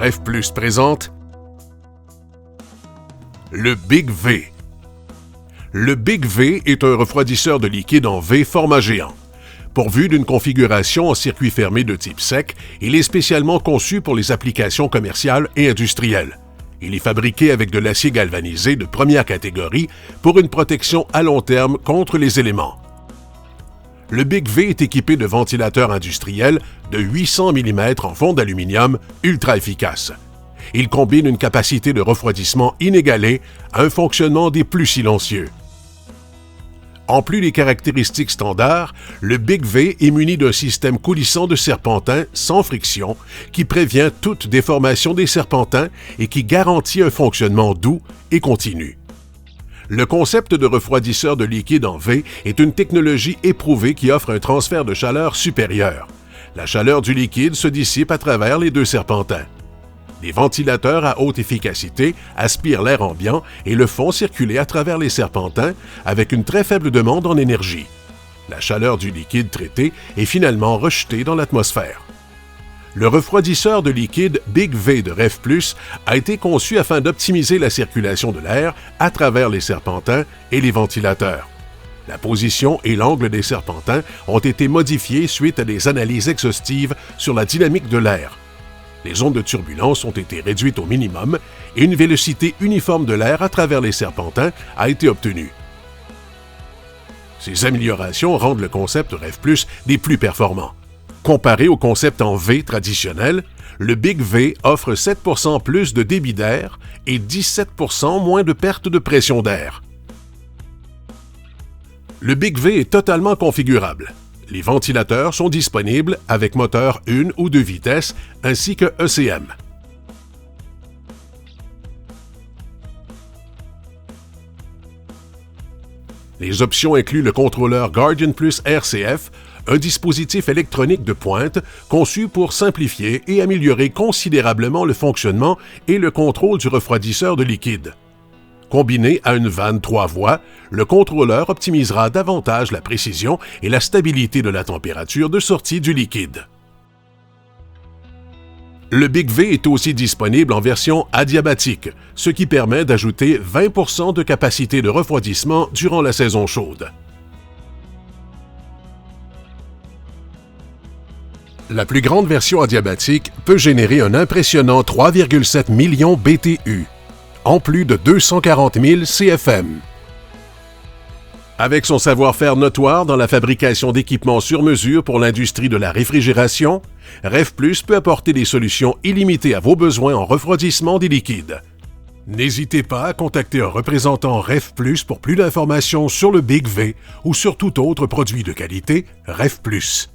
Ref Plus présente le Big V. Le Big V est un refroidisseur de liquide en V format géant. Pourvu d'une configuration en circuit fermé de type sec, il est spécialement conçu pour les applications commerciales et industrielles. Il est fabriqué avec de l'acier galvanisé de première catégorie pour une protection à long terme contre les éléments. Le Big V est équipé de ventilateurs industriels de 800 mm en fond d'aluminium ultra efficace. Il combine une capacité de refroidissement inégalée à un fonctionnement des plus silencieux. En plus des caractéristiques standards, le Big V est muni d'un système coulissant de serpentins sans friction qui prévient toute déformation des serpentins et qui garantit un fonctionnement doux et continu. Le concept de refroidisseur de liquide en V est une technologie éprouvée qui offre un transfert de chaleur supérieur. La chaleur du liquide se dissipe à travers les deux serpentins. Des ventilateurs à haute efficacité aspirent l'air ambiant et le font circuler à travers les serpentins avec une très faible demande en énergie. La chaleur du liquide traité est finalement rejetée dans l'atmosphère. Le refroidisseur de liquide Big V de Ref Plus a été conçu afin d'optimiser la circulation de l'air à travers les serpentins et les ventilateurs. La position et l'angle des serpentins ont été modifiés suite à des analyses exhaustives sur la dynamique de l'air. Les ondes de turbulence ont été réduites au minimum et une vélocité uniforme de l'air à travers les serpentins a été obtenue. Ces améliorations rendent le concept Ref Plus des plus performants. Comparé au concept en V traditionnel, le Big V offre 7% plus de débit d'air et 17% moins de perte de pression d'air. Le Big V est totalement configurable. Les ventilateurs sont disponibles avec moteur 1 ou 2 vitesses ainsi que ECM. Les options incluent le contrôleur Guardian Plus RCF, un dispositif électronique de pointe conçu pour simplifier et améliorer considérablement le fonctionnement et le contrôle du refroidisseur de liquide. Combiné à une vanne 3 voies, le contrôleur optimisera davantage la précision et la stabilité de la température de sortie du liquide. Le Big V est aussi disponible en version adiabatique, ce qui permet d'ajouter 20% de capacité de refroidissement durant la saison chaude. La plus grande version adiabatique peut générer un impressionnant 3,7 millions BTU, en plus de 240 000 CFM. Avec son savoir-faire notoire dans la fabrication d'équipements sur mesure pour l'industrie de la réfrigération, Ref Plus peut apporter des solutions illimitées à vos besoins en refroidissement des liquides. N'hésitez pas à contacter un représentant Ref Plus pour plus d'informations sur le Big V ou sur tout autre produit de qualité Ref Plus.